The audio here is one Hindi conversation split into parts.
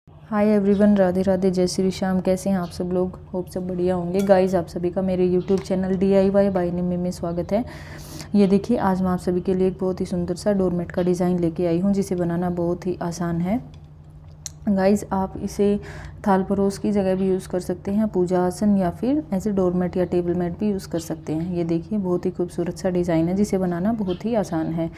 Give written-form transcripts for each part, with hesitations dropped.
हाय एवरीवन, राधे राधे, जय श्री श्याम। कैसे हैं आप सब लोग? होप सब बढ़िया होंगे। गाइस, आप सभी का मेरे यूट्यूब चैनल DIY बाय निम्मी में स्वागत है। ये देखिए, आज मैं आप सभी के लिए एक बहुत ही सुंदर सा डोरमेट का डिज़ाइन लेके आई हूँ, जिसे बनाना बहुत ही आसान है। गाइस, आप इसे थाल परोस की जगह भी यूज़ कर सकते हैं, पूजा आसन, या फिर ऐसे डोरमेट या टेबल मैट भी यूज़ कर सकते हैं। ये देखिए, बहुत ही खूबसूरत सा डिज़ाइन है, जिसे बनाना बहुत ही आसान है।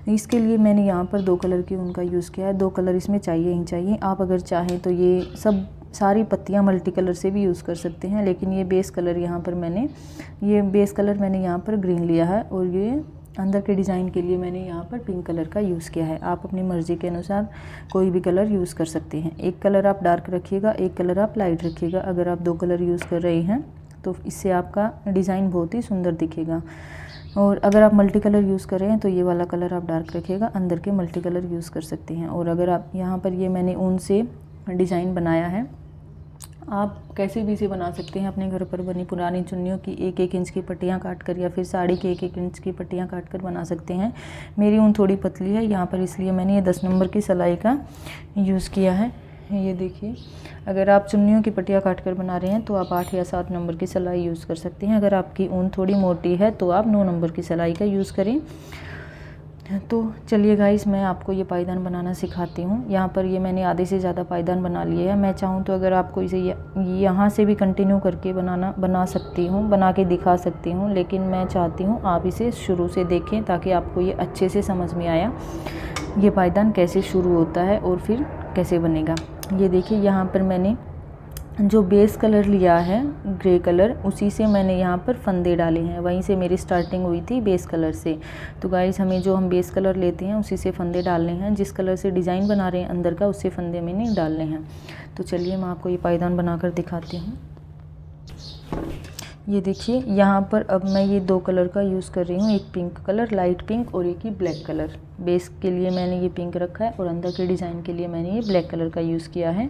इसके लिए मैंने यहाँ पर 2 कलर की ऊन का यूज़ किया है। 2 कलर इसमें चाहिए ही चाहिए। आप अगर चाहें तो ये सारी पत्तियाँ मल्टी कलर से भी यूज़ कर सकते हैं, लेकिन ये बेस कलर मैंने यहाँ पर ग्रीन लिया है, और ये अंदर के डिज़ाइन के लिए मैंने यहाँ पर पिंक कलर का यूज़ किया है। आप अपनी मर्ज़ी के अनुसार कोई भी कलर यूज़ कर सकते हैं। एक कलर आप डार्क रखिएगा, एक कलर आप लाइट रखिएगा। अगर आप 2 कलर यूज़ कर रहे हैं तो इससे आपका डिज़ाइन बहुत ही सुंदर दिखेगा। और अगर आप मल्टी कलर यूज़ कर रहे हैं तो ये वाला कलर आप डार्क रखिएगा, अंदर के मल्टी कलर यूज़ कर सकते हैं। और अगर आप यहाँ पर ये मैंने ऊन से डिज़ाइन बनाया है, आप कैसे भी इसे बना सकते हैं। अपने घर पर बनी पुरानी चुन्नियों की 1-1 इंच की पट्टियाँ काट कर, या फिर साड़ी के 1-1 इंच की पट्टियाँ काट कर बना सकते हैं। मेरी ऊन थोड़ी पतली है यहाँ पर, इसलिए मैंने ये 10 नंबर की सिलाई का यूज़ किया है। ये देखिए, अगर आप चुन्नियों की पट्टियाँ काट कर बना रहे हैं तो आप 8 या 7 नंबर की सिलाई यूज़ कर सकते हैं। अगर आपकी ऊन थोड़ी मोटी है तो आप 9 नंबर की सिलाई का यूज़ करें। तो चलिए गाइस, मैं आपको ये पायदान बनाना सिखाती हूँ। यहाँ पर ये मैंने आधे से ज़्यादा पायदान बना लिए हैं। मैं चाहूँ तो अगर आपको इसे यहाँ से भी कंटिन्यू करके बना सकती हूँ, बना के दिखा सकती हूँ, लेकिन मैं चाहती हूँ आप इसे शुरू से देखें, ताकि आपको ये अच्छे से समझ में आया ये पायदान कैसे शुरू होता है और फिर कैसे बनेगा। ये देखिए, यहाँ पर मैंने जो बेस कलर लिया है ग्रे कलर, उसी से मैंने यहाँ पर फंदे डाले हैं। वहीं से मेरी स्टार्टिंग हुई थी बेस कलर से। तो गाइस, हम बेस कलर लेते हैं उसी से फंदे डालने हैं। जिस कलर से डिज़ाइन बना रहे हैं अंदर का, उससे फंदे मैंने डालने हैं। तो चलिए, मैं आपको ये पायदान बनाकर दिखाती हूँ। ये देखिए, यहाँ पर अब मैं ये 2 कलर का यूज़ कर रही हूँ, एक पिंक कलर लाइट पिंक और एक ही ब्लैक कलर। बेस के लिए मैंने ये पिंक रखा है और अंदर के डिज़ाइन के लिए मैंने ये ब्लैक कलर का यूज़ किया है।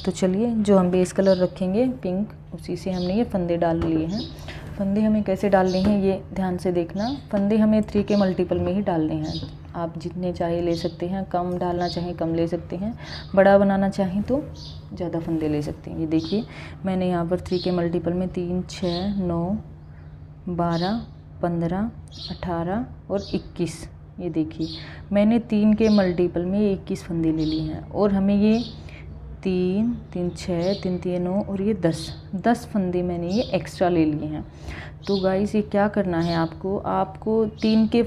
तो चलिए, जो हम बेस कलर रखेंगे पिंक, उसी से हमने ये फंदे डाल लिए हैं। फंदे हमें कैसे डालने हैं ये ध्यान से देखना। फंदे हमें 3 के मल्टीपल में ही डालने हैं। आप जितने चाहे ले सकते हैं, कम डालना चाहें कम ले सकते हैं, बड़ा बनाना चाहें तो ज़्यादा फंदे ले सकते हैं। ये देखिए, मैंने यहाँ पर 3 के मल्टीपल में 3, 6, 9, 12, 15, 18 और 21। ये देखिए, मैंने 3 के मल्टीपल में 21 फंदे ले लिए हैं। और हमें ये 3, 3, 6, 3, 3, 9 और ये 10 फंदे मैंने ये एक्स्ट्रा ले लिए हैं। तो गाइस, ये क्या करना है आपको 3 के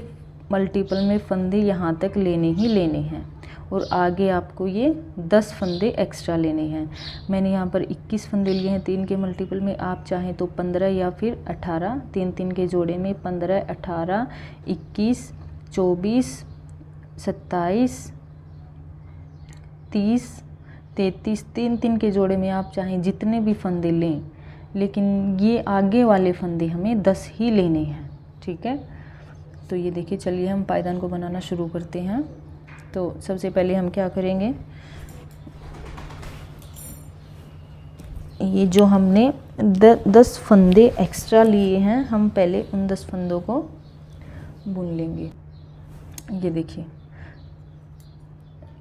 मल्टीपल में फंदे यहाँ तक लेने ही लेने हैं, और आगे आपको ये 10 फंदे एक्स्ट्रा लेने हैं। मैंने यहाँ पर 21 फंदे लिए हैं 3 के मल्टीपल में। आप चाहें तो 15 या फिर 18, 3-3 के जोड़े में 15, 18, 21, 24, 27, 30, 33, 3-3 के जोड़े में आप चाहें जितने भी फंदे लें, लेकिन ये आगे वाले फंदे हमें 10 ही लेने हैं। ठीक है, तो ये देखिए, चलिए हम पायदान को बनाना शुरू करते हैं। तो सबसे पहले हम क्या करेंगे, ये जो हमने 10 फंदे एक्स्ट्रा लिए हैं, हम पहले उन 10 फंदों को बुन लेंगे। ये देखिए,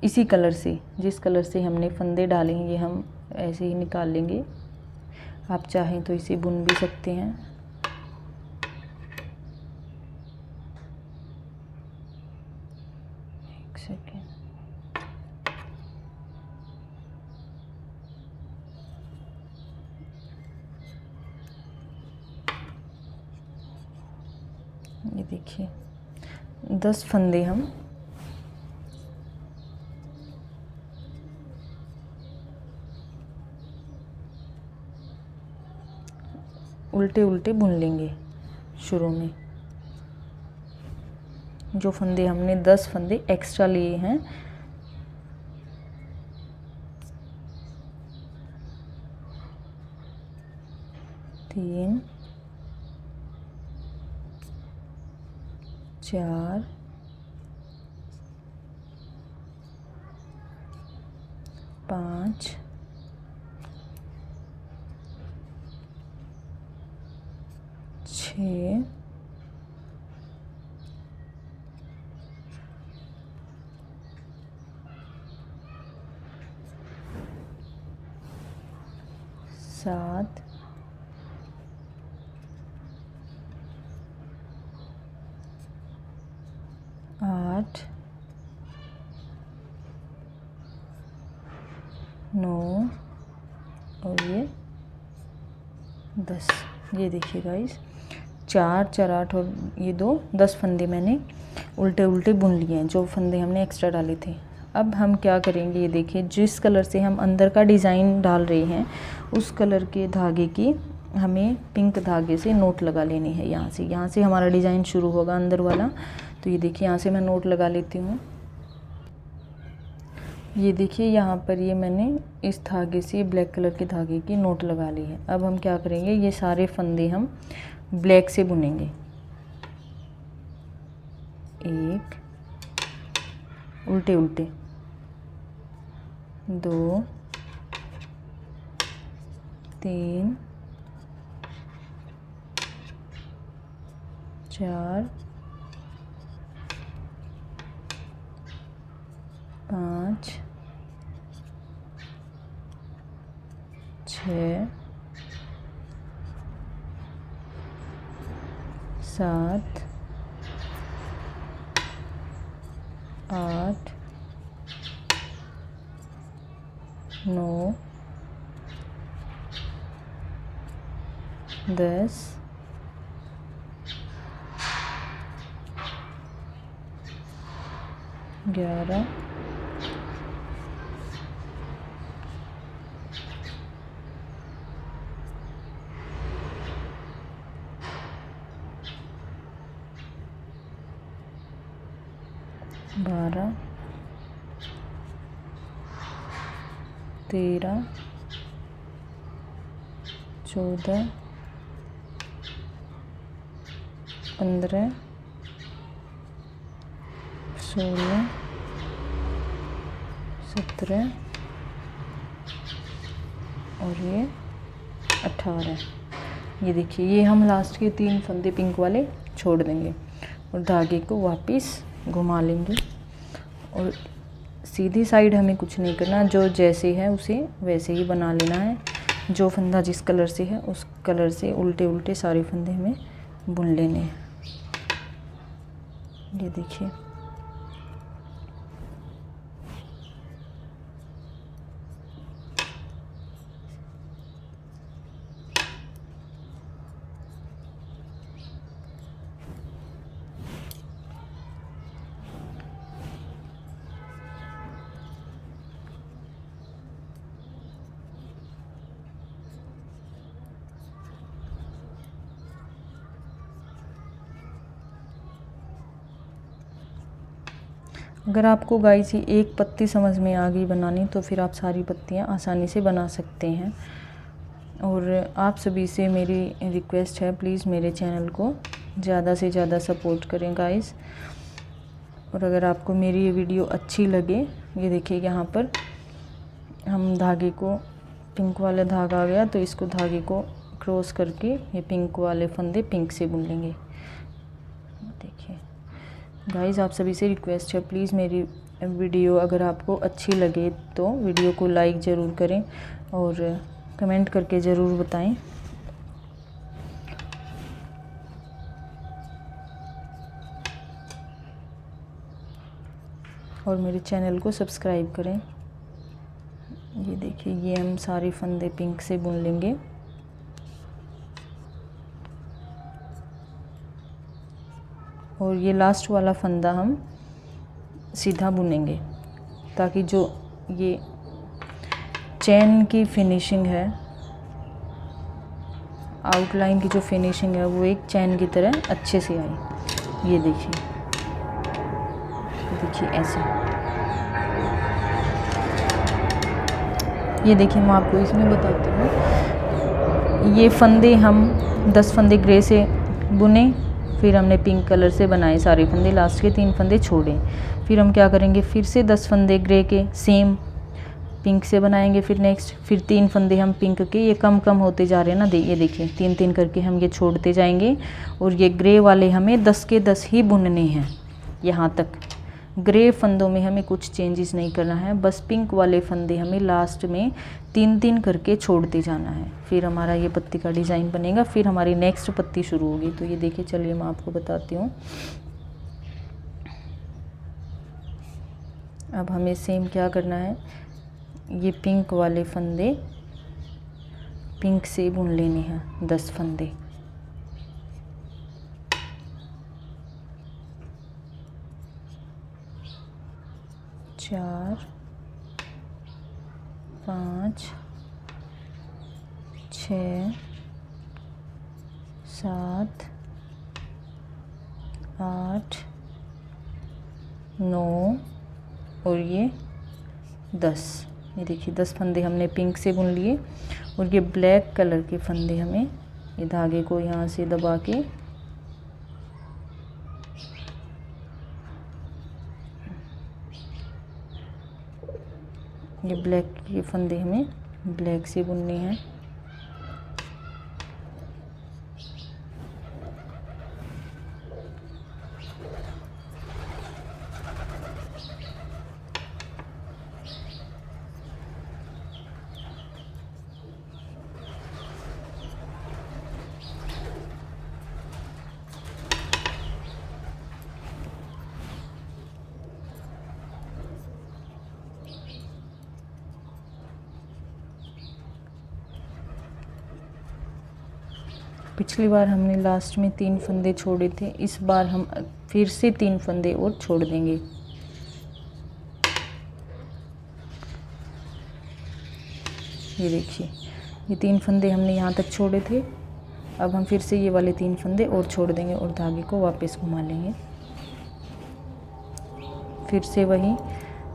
इसी कलर से, जिस कलर से हमने फंदे डाले हैं, ये हम ऐसे ही निकाल लेंगे। आप चाहें तो इसे बुन भी सकते हैं। एक सेकेंड। ये देखिए, 10 फंदे हम उल्टे उल्टे बुन लेंगे। शुरू में जो फंदे हमने 10 फंदे एक्स्ट्रा लिए हैं, तीन, 4, 5, 6, 7, 7 8 9 और ये 10। ये देखिए गाइस 4 4 8 और ये 2 10 फंदे मैंने उल्टे उल्टे बुन लिए हैं, जो फंदे हमने एक्स्ट्रा डाले थे। अब हम क्या करेंगे, ये देखिए जिस कलर से हम अंदर का डिज़ाइन डाल रहे हैं उस कलर के धागे की हमें पिंक धागे से नोट लगा लेनी है। यहाँ से हमारा डिज़ाइन शुरू होगा अंदर वाला। तो ये देखिए यहाँ से मैं नोट लगा लेती हूँ। ये देखिए यहाँ पर ये मैंने इस धागे से ब्लैक कलर के धागे की नोट लगा ली है। अब हम क्या करेंगे, ये सारे फंदे हम ब्लैक से बुनेंगे। 1 उल्टे उल्टे, 2 3 4 5 6 7 8 9 10 11 12 13 14 15 16 17 और ये 18। ये देखिए ये हम लास्ट के 3 फंदे पिंक वाले छोड़ देंगे और धागे को वापस घुमा लेंगे। और सीधी साइड हमें कुछ नहीं करना, जो जैसे है उसे वैसे ही बना लेना है। जो फंदा जिस कलर से है उस कलर से उल्टे उल्टे सारे फंदे हमें बुन लेने हैं। ये देखिए अगर आपको गाइस ये एक पत्ती समझ में आ गई बनानी तो फिर आप सारी पत्तियाँ आसानी से बना सकते हैं। और आप सभी से मेरी रिक्वेस्ट है, प्लीज़ मेरे चैनल को ज़्यादा से ज़्यादा सपोर्ट करें गाइस। और अगर आपको मेरी ये वीडियो अच्छी लगे, ये देखिए यहाँ पर हम धागे को पिंक वाला धागा आ गया तो इसको धागे को क्रॉस करके ये पिंक वाले फंदे पिंक से बुन लेंगे। देखिए गाइस आप सभी से रिक्वेस्ट है, प्लीज़ मेरी वीडियो अगर आपको अच्छी लगे तो वीडियो को लाइक ज़रूर करें और कमेंट करके ज़रूर बताएं। और मेरे चैनल को सब्सक्राइब करें। ये देखिए ये हम सारे फंदे पिंक से बुन लेंगे। और ये लास्ट वाला फंदा हम सीधा बुनेंगे ताकि जो ये चैन की फिनिशिंग है, आउटलाइन की जो फिनिशिंग है वो एक चैन की तरह अच्छे से आए। ये देखिए ऐसे। ये देखिए मैं आपको इसमें बताती हूँ, ये फंदे हम 10 फंदे ग्रे से बुने, फिर हमने पिंक कलर से बनाए सारे फंदे, लास्ट के 3 फंदे छोड़े। फिर हम क्या करेंगे, फिर से 10 फंदे ग्रे के सेम पिंक से बनाएंगे। फिर नेक्स्ट फिर 3 फंदे हम पिंक के, ये कम कम होते जा रहे हैं ना, ये देखिए 3-3 करके हम ये छोड़ते जाएंगे। और ये ग्रे वाले हमें 10 के 10 ही बुनने हैं यहाँ तक, ग्रे फंदों में हमें कुछ चेंजेस नहीं करना है, बस पिंक वाले फंदे हमें लास्ट में 3-3 करके छोड़ते जाना है, फिर हमारा ये पत्ती का डिज़ाइन बनेगा, फिर हमारी नेक्स्ट पत्ती शुरू होगी। तो ये देखिए, चलिए मैं आपको बताती हूँ। अब हमें सेम क्या करना है, ये पिंक वाले फंदे पिंक से बुन लेने हैं 10 फंदे। चार, 5, 6, 7, 8, 9 और ये 10। ये देखिए 10 फंदे हमने पिंक से बुन लिए, और ये ब्लैक कलर के फंदे हमें ये धागे को यहाँ से दबा के ये ब्लैक के फंदे हमें ब्लैक से बुनने हैं। पिछली बार हमने लास्ट में 3 फंदे छोड़े थे, इस बार हम फिर से 3 फंदे और छोड़ देंगे। ये देखिए, ये 3 फंदे हमने यहाँ तक छोड़े थे, अब हम फिर से ये वाले 3 फंदे और छोड़ देंगे और धागे को वापस घुमा लेंगे। फिर से वही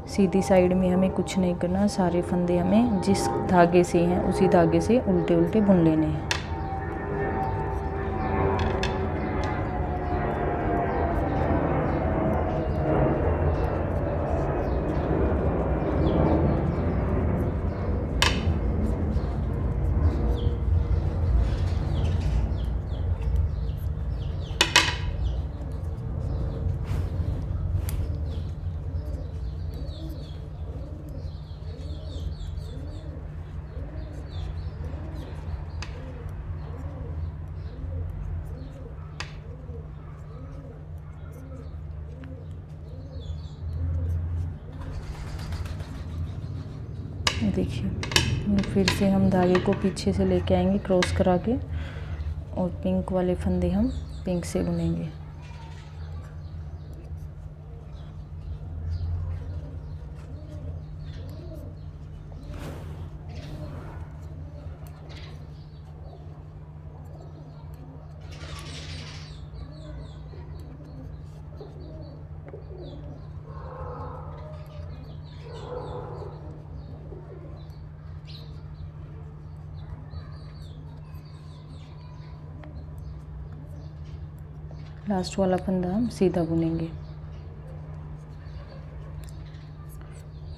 सीधी साइड में हमें कुछ नहीं करना, सारे फंदे हमें जिस धागे से हैं उसी धागे से उल्टे उल्टे बुन लेने हैं। देखिए, फिर से हम धागे को पीछे से लेके आएंगे क्रॉस करा के, और पिंक वाले फंदे हम पिंक से बुनेंगे। लास्ट वाला फंदा हम सीधा बुनेंगे।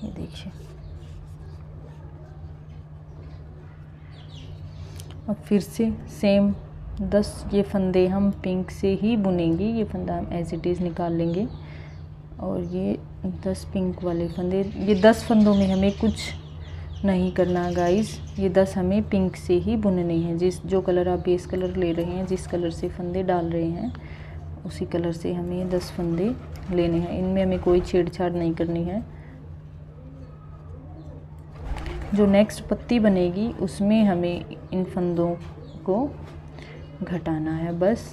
ये देखिए, अब फिर से सेम 10 ये फंदे हम पिंक से ही बुनेंगे। ये फंदा हम एज इट इज़ निकाल लेंगे, और ये 10 पिंक वाले फंदे, ये 10 फंदों में हमें कुछ नहीं करना गाइस, ये 10 हमें पिंक से ही बुनने हैं। जो कलर आप बेस कलर ले रहे हैं, जिस कलर से फंदे डाल रहे हैं, उसी कलर से हमें 10 फंदे लेने हैं। इनमें हमें कोई छेड़छाड़ नहीं करनी है। जो नेक्स्ट पत्ती बनेगी उसमें हमें इन फंदों को घटाना है बस।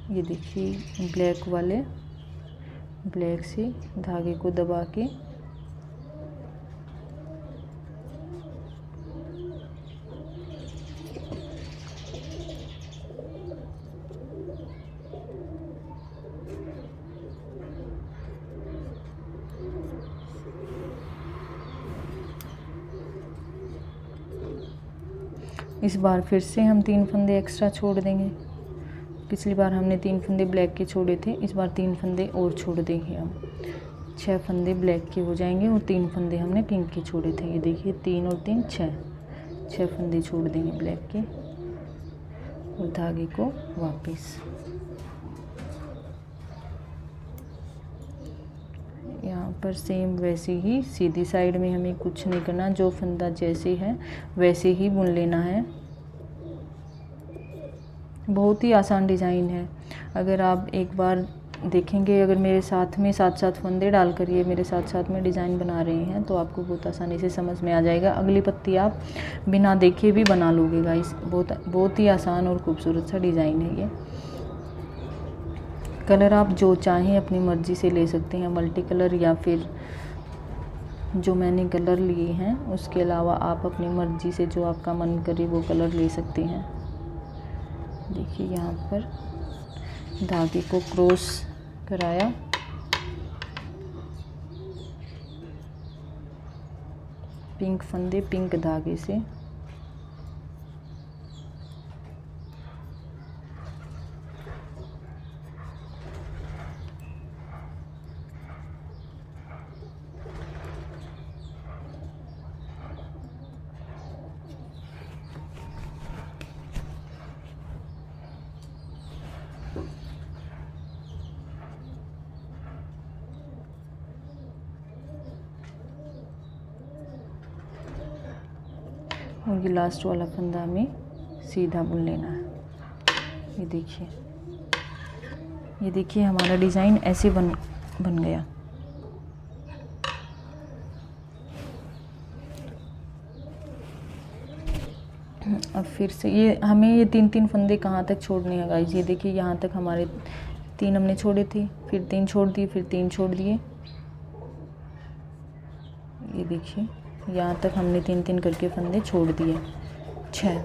ये देखिए, ब्लैक वाले ब्लैक से धागे को दबा के इस बार फिर से हम 3 फंदे एक्स्ट्रा छोड़ देंगे। पिछली बार हमने 3 फंदे ब्लैक के छोड़े थे, इस बार 3 फंदे और छोड़ देंगे हम। 6 फंदे ब्लैक के हो जाएंगे और 3 फंदे हमने पिंक के छोड़े थे। ये देखिए, 3 और 3 6 फंदे छोड़ देंगे ब्लैक के, और धागे को वापस। यहाँ पर सेम वैसे ही सीधी साइड में हमें कुछ नहीं करना, जो फंदा जैसे है वैसे ही बुन लेना है। बहुत ही आसान डिज़ाइन है। अगर आप एक बार देखेंगे, अगर मेरे साथ में 7-7 फंदे डालकर ये मेरे साथ में डिज़ाइन बना रहे हैं तो आपको बहुत आसानी से समझ में आ जाएगा। अगली पत्ती आप बिना देखे भी बना लोगे गाइस। बहुत ही आसान और खूबसूरत सा डिज़ाइन है ये। कलर आप जो चाहें अपनी मर्ज़ी से ले सकते हैं, मल्टी कलर या फिर जो मैंने कलर लिए हैं उसके अलावा आप अपनी मर्ज़ी से जो आपका मन करे वो कलर ले सकते हैं। देखिए यहाँ पर धागे को क्रॉस कराया, पिंक फंदे पिंक धागे से। और ये लास्ट वाला फंदा हमें सीधा बुन लेना है। ये देखिए हमारा डिज़ाइन ऐसे बन गया। अब फिर से ये हमें ये 3-3 फंदे कहाँ तक छोड़ने हैं गाइस। ये देखिए यहाँ तक हमारे 3 हमने छोड़े थे, फिर 3 छोड़ दिए, फिर 3 छोड़ दिए। ये देखिए यहाँ तक हमने 3-3 करके फंदे छोड़ दिए। 6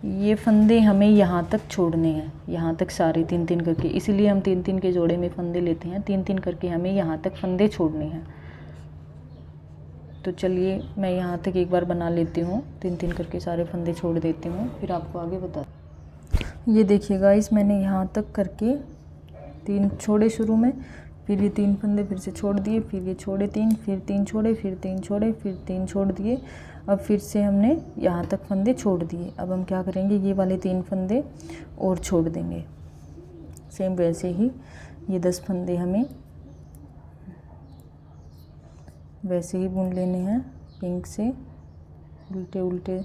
ये फंदे हमें यहाँ तक छोड़ने हैं, यहाँ तक सारे 3-3 करके। इसीलिए हम 3-3 के जोड़े में फंदे लेते हैं। 3-3 करके हमें यहाँ तक फंदे छोड़ने हैं। तो चलिए मैं यहाँ तक एक बार बना लेती हूँ, 3-3 करके सारे फंदे छोड़ देती हूँ, फिर आपको आगे बता। ये देखिएगा इस मैंने यहाँ तक करके 3 छोड़े शुरू में, फिर ये 3 फंदे फिर से छोड़ दिए, फिर ये छोड़े 3, फिर 3 छोड़े, फिर 3 छोड़े, फिर 3 छोड़ दिए। अब फिर से हमने यहाँ तक फंदे छोड़ दिए। अब हम क्या करेंगे, ये वाले 3 फंदे और छोड़ देंगे। सेम वैसे ही ये 10 फंदे हमें वैसे ही बुन लेने हैं, पिंक से उल्टे उल्टे।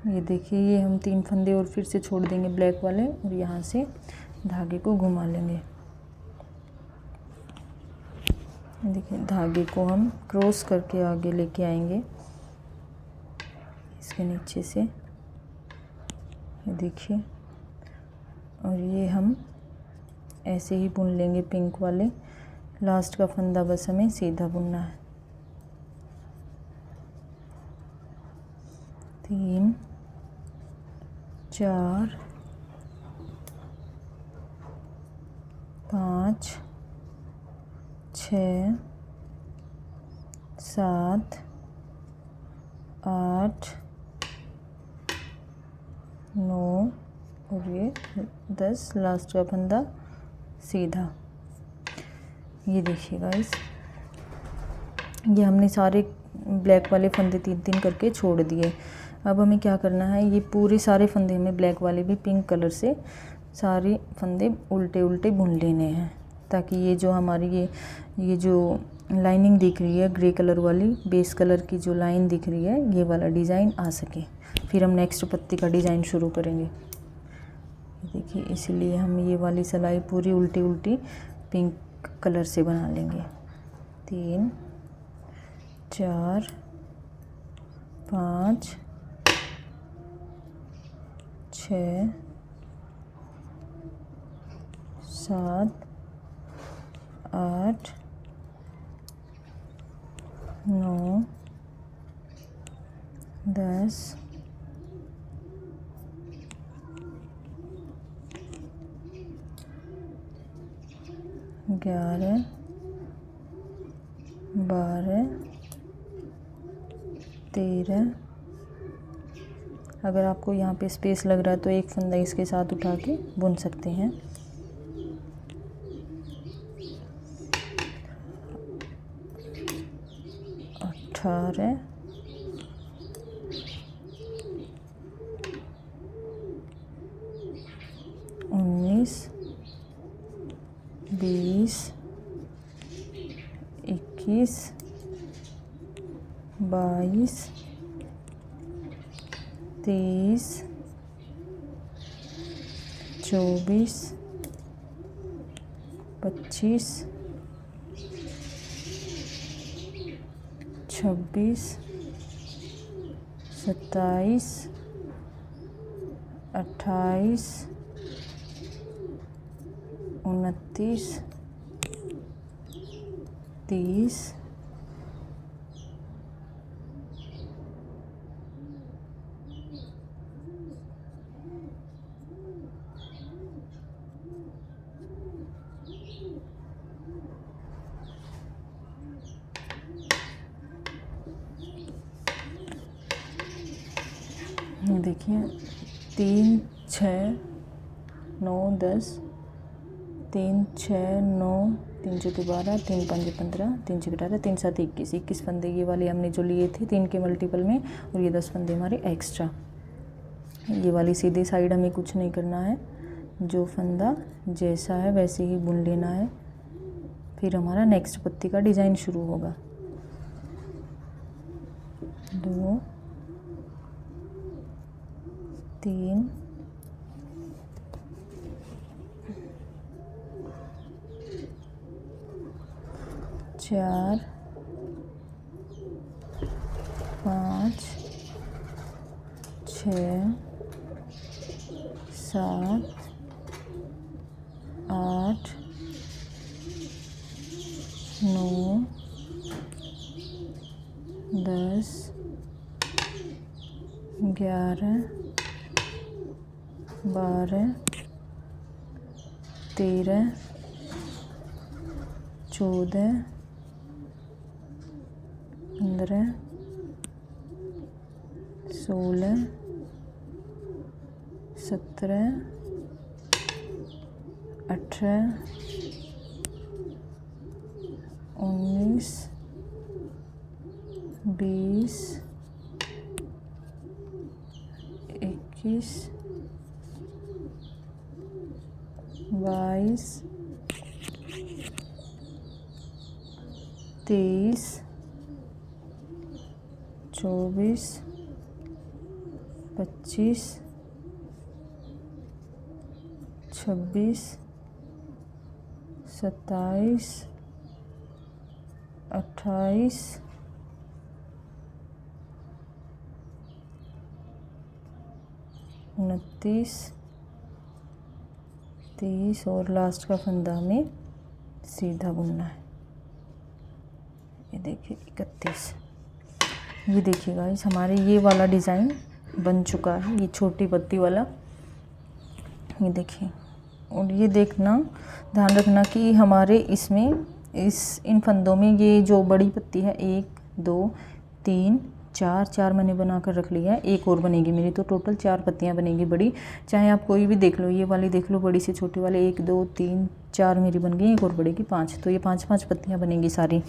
ये देखिए ये हम 3 फंदे और फिर से छोड़ देंगे ब्लैक वाले, और यहाँ से धागे को घुमा लेंगे। देखिए धागे को हम क्रॉस करके आगे लेके आएंगे इसके नीचे से, ये देखिए। और ये हम ऐसे ही बुन लेंगे पिंक वाले। लास्ट का फंदा बस हमें सीधा बुनना है। 3 4 5 6 7 8 9 और ये 10, लास्ट का फंदा सीधा। ये देखिए गाइस, ये हमने सारे ब्लैक वाले फंदे 3-3 करके छोड़ दिए। अब हमें क्या करना है, ये पूरे सारे फंदे हमें ब्लैक वाले भी पिंक कलर से सारे फंदे उल्टे उल्टे बुन लेने हैं, ताकि ये जो हमारी ये जो लाइनिंग दिख रही है ग्रे कलर वाली, बेस कलर की जो लाइन दिख रही है, ये वाला डिज़ाइन आ सके। फिर हम नेक्स्ट पत्ती का डिज़ाइन शुरू करेंगे। देखिए इसलिए हम ये वाली सिलाई पूरी उल्टी उल्टी पिंक कलर से बना लेंगे। 3 4 5 6 7 8 9 10 11 12 13। अगर आपको यहाँ पे स्पेस लग रहा है तो एक फंदा इसके साथ उठा के बुन सकते हैं। 18, 19, 20, 21, 22, 23, 24, 25, 26, 27, 28, 29, 30, 3, 6, 9, 10, 3, 6, 9, 3 चौके 12, 3 5 15, 3 6 18, 3 7 21। 21 फंदे ये वाले हमने जो लिए थे 3 के मल्टीपल में, और ये 10 फंदे हमारे एक्स्ट्रा। ये वाली सीधे साइड हमें कुछ नहीं करना है, जो फंदा जैसा है वैसे ही बुन लेना है। फिर हमारा नेक्स्ट पत्ती का डिज़ाइन शुरू होगा। 2, 3, 4, 5, 6, 7, 8, 9, 10, 11, 12, 13, 14, 15, 16, 17, 18, 19, 20, 21, 22, 23, 24, 25, 26, 27, 28, 29, 30 और लास्ट का फंदा हमें सीधा बुनना है। ये देखिए 31। ये देखिए गाइस, हमारे ये वाला डिज़ाइन बन चुका है, ये छोटी पत्ती वाला। ये देखिए, और ये देखना, ध्यान रखना कि हमारे इसमें इन फंदों में ये जो बड़ी पत्ती है 1 2 3 4 मैंने बना कर रख लिया है। एक और बनेगी मेरी, तो टोटल 4 पत्तियां बनेगी बड़ी। चाहे आप कोई भी देख लो, ये वाली देख लो, बड़ी से छोटी वाले 1 2 3 4 मेरी बन गई, एक और बढ़ेगी 5। तो ये 5 पत्तियां बनेंगी सारी,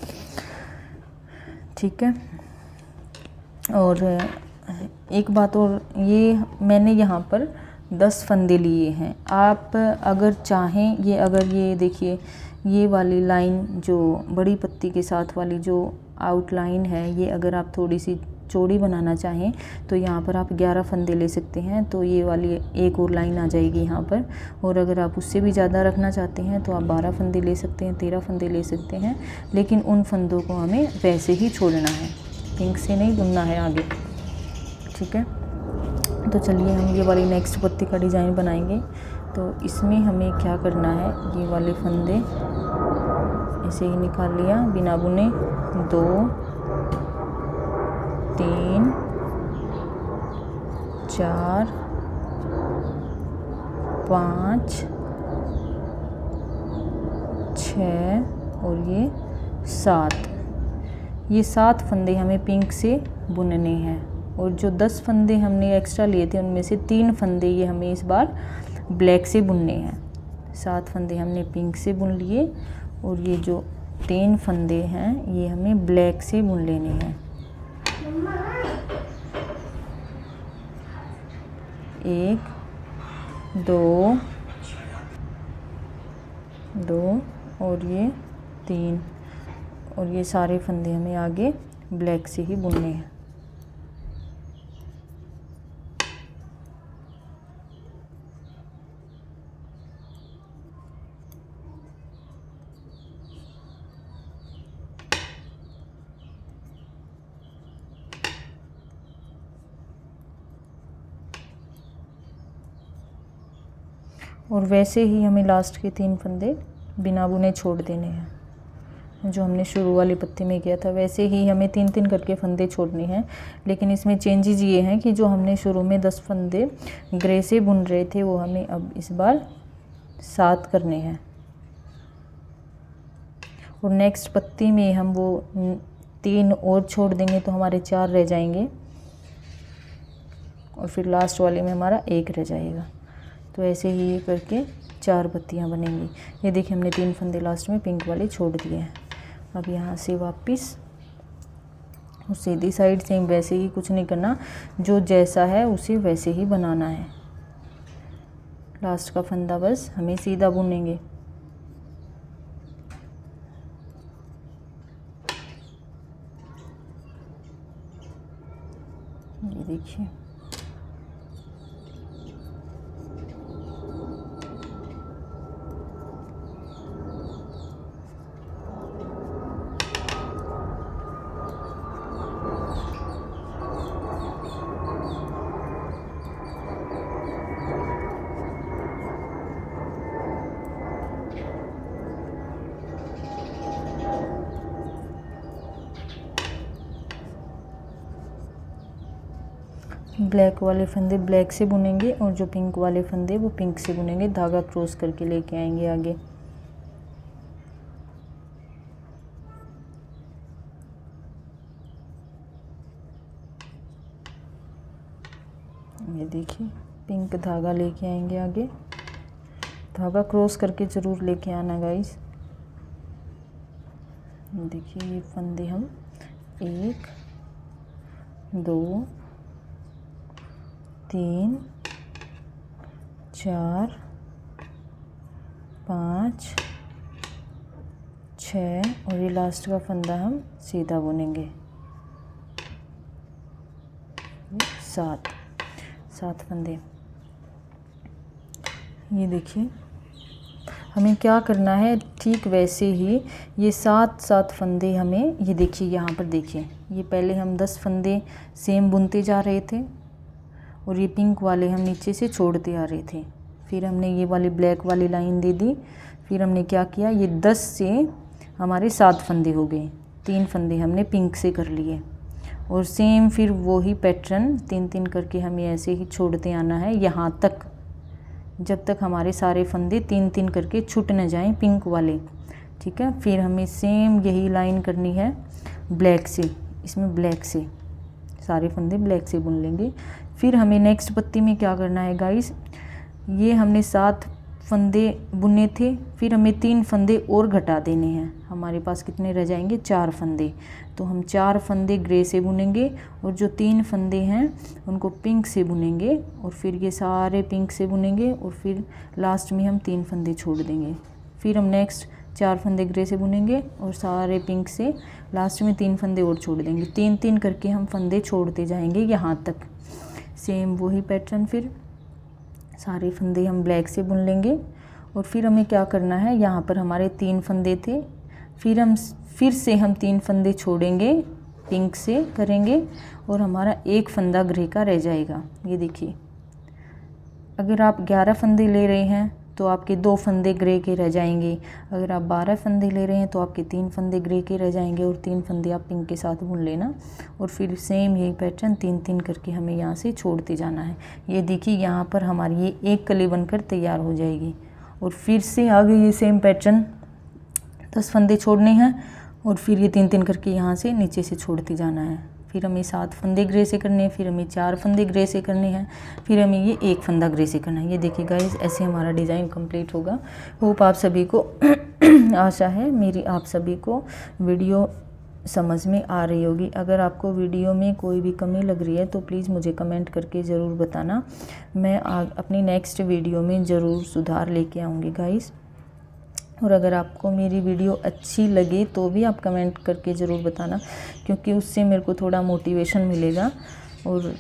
ठीक है। और एक बात और, ये मैंने यहाँ पर 10 फंदे लिए हैं। आप अगर चाहें, ये देखिए, ये वाली लाइन जो बड़ी पत्ती के साथ वाली जो आउटलाइन है, ये अगर आप थोड़ी सी चौड़ी बनाना चाहें तो यहाँ पर आप 11 फंदे ले सकते हैं। तो ये वाली एक और लाइन आ जाएगी यहाँ पर। और अगर आप उससे भी ज़्यादा रखना चाहते हैं तो आप 12 फंदे ले सकते हैं, 13 फंदे ले सकते हैं। लेकिन उन फंदों को हमें वैसे ही छोड़ना है, पिंक से नहीं बुनना है आगे, ठीक है। तो चलिए हम ये वाली नेक्स्ट पत्ती का डिज़ाइन बनाएंगे। तो इसमें हमें क्या करना है, ये वाले फंदे ऐसे ही निकाल लिया बिना बुने। 2 3 4 5 6 और ये 7 फंदे हमें पिंक से बुनने हैं। और जो 10 फंदे हमने एक्स्ट्रा लिए थे उनमें से 3 फंदे ये हमें इस बार ब्लैक से बुनने हैं। 7 फंदे हमने पिंक से बुन लिए और ये जो 3 फंदे हैं ये हमें ब्लैक से बुन लेने हैं। 1 2 2 और ये 3 और ये सारे फंदे हमें आगे ब्लैक से ही बुनने हैं। और वैसे ही हमें लास्ट के 3 फंदे बिना बुने छोड़ देने हैं। जो हमने शुरू वाली पत्ती में किया था वैसे ही हमें 3-3 करके फंदे छोड़ने हैं। लेकिन इसमें चेंजेस ये हैं कि जो हमने शुरू में 10 फंदे ग्रे से बुन रहे थे वो हमें अब इस बार 7 करने हैं। और नेक्स्ट पत्ती में हम वो 3 और छोड़ देंगे तो हमारे 4 रह जाएंगे और फिर लास्ट वाले में हमारा 1 रह जाएगा। तो ऐसे ही ये करके 4 पत्तियाँ बनेंगी। ये देखिए हमने 3 फंदे लास्ट में पिंक वाले छोड़ दिए हैं। अब यहाँ से वापस और सीधी साइड सेम वैसे ही, कुछ नहीं करना, जो जैसा है उसे वैसे ही बनाना है। लास्ट का फंदा बस हमें सीधा बुनेंगे। ये देखिए ब्लैक वाले फंदे ब्लैक से बुनेंगे और जो पिंक वाले फंदे वो पिंक से बुनेंगे। धागा क्रॉस करके लेके आएंगे आगे। ये देखिए पिंक धागा लेके आएंगे आगे। धागा क्रॉस करके ज़रूर लेके आना गाइस। देखिए ये फंदे हम 1 2 3 4 5 6 और ये लास्ट का फंदा हम सीधा बुनेंगे। 7 फंदे। ये देखिए हमें क्या करना है, ठीक वैसे ही ये 7 फंदे हमें, ये देखिए यहाँ पर देखिए, ये पहले हम 10 फंदे सेम बुनते जा रहे थे और ये पिंक वाले हम नीचे से छोड़ते आ रहे थे। फिर हमने ये वाली ब्लैक वाली लाइन दे दी। फिर हमने क्या किया, ये 10 से हमारे 7 फंदे हो गए। 3 फंदे हमने पिंक से कर लिए और सेम फिर वही पैटर्न 3-3 करके हमें ऐसे ही छोड़ते आना है यहाँ तक, जब तक हमारे सारे फंदे 3-3 करके छूट न जाएं पिंक वाले। ठीक है, फिर हमें सेम यही लाइन करनी है ब्लैक से। इसमें ब्लैक से सारे फंदे ब्लैक से बुन लेंगे। फिर हमें नेक्स्ट पत्ती में क्या करना है गाइस, ये हमने 7 फंदे बुने थे, फिर हमें 3 फंदे और घटा देने हैं। हमारे पास कितने रह जाएंगे, 4 फंदे। तो हम 4 फंदे ग्रे से बुनेंगे और जो 3 फंदे हैं उनको पिंक से बुनेंगे और फिर ये सारे पिंक से बुनेंगे और फिर लास्ट में हम 3 फंदे छोड़ देंगे। फिर हम नेक्स्ट 4 फंदे ग्रे से बुनेंगे और सारे पिंक से लास्ट में 3 फंदे और छोड़ देंगे। 3-3 करके हम फंदे छोड़ते जाएंगे यहाँ तक। सेम वही पैटर्न, फिर सारे फंदे हम ब्लैक से बुन लेंगे और फिर हमें क्या करना है, यहाँ पर हमारे 3 फंदे थे, फिर से हम 3 फंदे छोड़ेंगे, पिंक से करेंगे और हमारा 1 फंदा ग्रे का रह जाएगा। ये देखिए, अगर आप 11 फंदे ले रहे हैं तो आपके 2 फंदे ग्रे के रह जाएंगे। अगर आप 12 फंदे ले रहे हैं तो आपके 3 फंदे ग्रे के रह जाएंगे और 3 फंदे आप पिंक के साथ बुन लेना। और फिर सेम यही पैटर्न 3-3 करके हमें यहाँ से छोड़ते जाना है। ये देखिए यहाँ पर हमारी ये एक कली बनकर तैयार हो जाएगी। और फिर से आगे ये सेम पैटर्न 10 फंदे छोड़ने हैं और फिर ये 3-3 करके यहाँ से नीचे से छोड़ते जाना है। फिर हमें 7 फंदे ग्रे से करने हैं, फिर हमें 4 फंदे ग्रे से करने हैं, फिर हमें ये 1 फंदा ग्रे से करना है। ये देखिए गाइस, ऐसे हमारा डिज़ाइन कंप्लीट होगा। होप आप सभी को आशा है मेरी आप सभी को वीडियो समझ में आ रही होगी। अगर आपको वीडियो में कोई भी कमी लग रही है तो प्लीज़ मुझे कमेंट करके ज़रूर बताना। मैं अपनी नेक्स्ट वीडियो में ज़रूर सुधार लेके आऊँगी गाइस। और अगर आपको मेरी वीडियो अच्छी लगे तो भी आप कमेंट करके ज़रूर बताना, क्योंकि उससे मेरे को थोड़ा मोटिवेशन मिलेगा और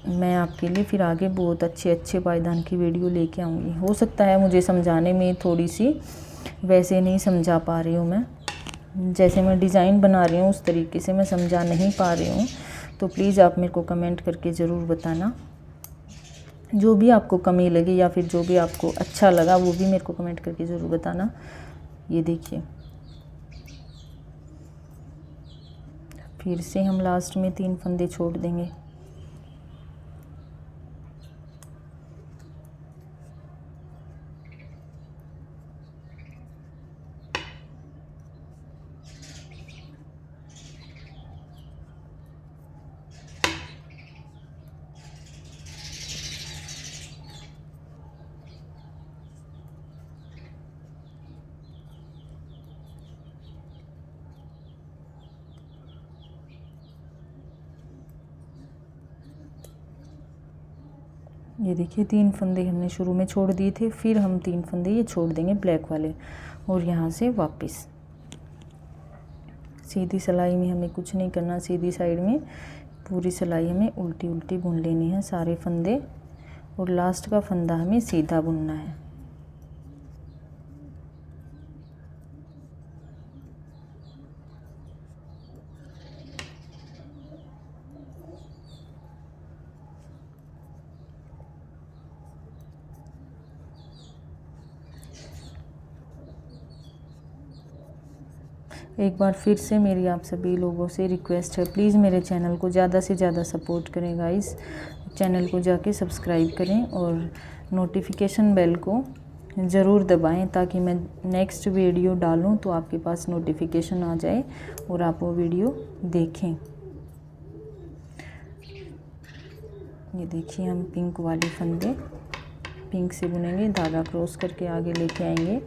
मैं आपके लिए फिर आगे बहुत अच्छे पायदान की वीडियो लेके आऊँगी। हो सकता है मुझे समझाने में थोड़ी सी वैसे नहीं समझा पा रही हूँ, मैं जैसे मैं डिज़ाइन बना रही हूँ उस तरीके से मैं समझा नहीं पा रही हूँ, तो प्लीज़ आप मेरे को कमेंट करके ज़रूर बताना। जो भी आपको कमी लगे या फिर जो भी आपको अच्छा लगा वो भी मेरे को कमेंट करके ज़रूर बताना। ये देखिए, फिर से हम लास्ट में 3 फंदे छोड़ देंगे। ये देखिए 3 फंदे हमने शुरू में छोड़ दिए थे, फिर हम 3 फंदे ये छोड़ देंगे ब्लैक वाले, और यहाँ से वापस सीधी सिलाई में हमें कुछ नहीं करना। सीधी साइड में पूरी सिलाई हमें उल्टी उल्टी बुन लेनी है सारे फंदे, और लास्ट का फंदा हमें सीधा बुनना है। एक बार फिर से मेरी आप सभी लोगों से रिक्वेस्ट है, प्लीज़ मेरे चैनल को ज़्यादा से ज़्यादा सपोर्ट करें गाइस। चैनल को जाके सब्सक्राइब करें और नोटिफिकेशन बेल को ज़रूर दबाएं, ताकि मैं नेक्स्ट वीडियो डालूं तो आपके पास नोटिफिकेशन आ जाए और आप वो वीडियो देखें। ये देखिए, हम पिंक वाले फंदे पिंक से बुनेंगे, धागा क्रॉस करके आगे लेके आएंगे।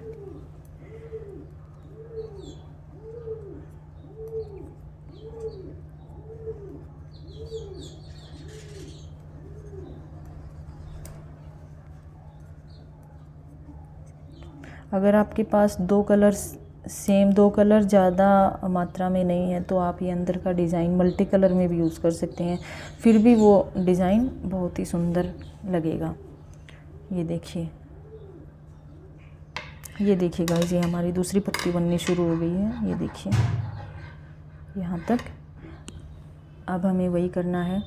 अगर आपके पास 2 कलर सेम 2 कलर ज़्यादा मात्रा में नहीं है तो आप ये अंदर का डिज़ाइन मल्टी कलर में भी यूज़ कर सकते हैं, फिर भी वो डिज़ाइन बहुत ही सुंदर लगेगा। ये देखिए गाइस, ये हमारी दूसरी पत्ती बननी शुरू हो गई है। ये देखिए यहाँ तक। अब हमें वही करना है,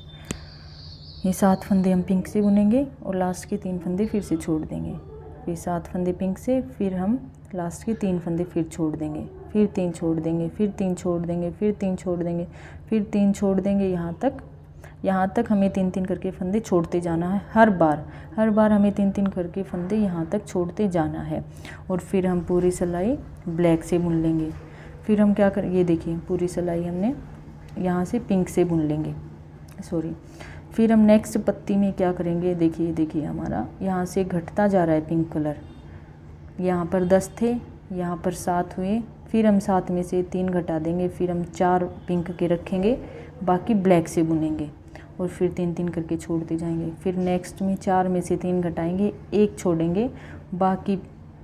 ये 7 फंदे हम पिंक से बुनेंगे और लास्ट के 3 फंदे फिर से छोड़ देंगे। फिर 7 फंदे पिंक से, फिर हम लास्ट के 3 फंदे फिर छोड़ देंगे, फिर 3 छोड़ देंगे, फिर 3 छोड़ देंगे, फिर 3 छोड़ देंगे, फिर 3 छोड़ देंगे। यहाँ तक हमें 3-3 करके फंदे छोड़ते जाना है। हर बार हमें 3-3 करके फंदे यहाँ तक छोड़ते जाना है। और फिर हम पूरी सिलाई ब्लैक से बुन लेंगे। फिर हम क्या करें, ये देखिए पूरी सिलाई हमने यहाँ से पिंक से बुन लेंगे, फिर हम नेक्स्ट पत्ती में क्या करेंगे, देखिए हमारा यहाँ से घटता जा रहा है पिंक कलर। यहाँ पर 10 थे, यहाँ पर 7 हुए, फिर हम 7 में से 3 घटा देंगे, फिर हम 4 पिंक के रखेंगे, बाकी ब्लैक से बुनेंगे और फिर 3-3 करके छोड़ते जाएंगे। फिर नेक्स्ट में 4 में से 3 घटाएंगे, 1 छोड़ेंगे, बाकी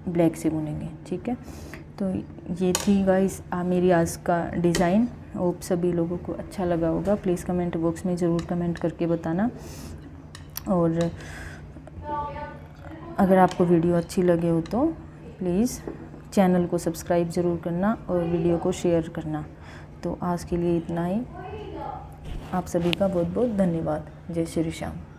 ब्लैक से बुनेंगे। ठीक है, तो ये थी गाइस मेरी आज का डिज़ाइन। होप सभी लोगों को अच्छा लगा होगा। प्लीज़ कमेंट बॉक्स में ज़रूर कमेंट करके बताना, और अगर आपको वीडियो अच्छी लगे हो तो प्लीज़ चैनल को सब्सक्राइब ज़रूर करना और वीडियो को शेयर करना। तो आज के लिए इतना ही। आप सभी का बहुत बहुत धन्यवाद। जय श्री श्याम।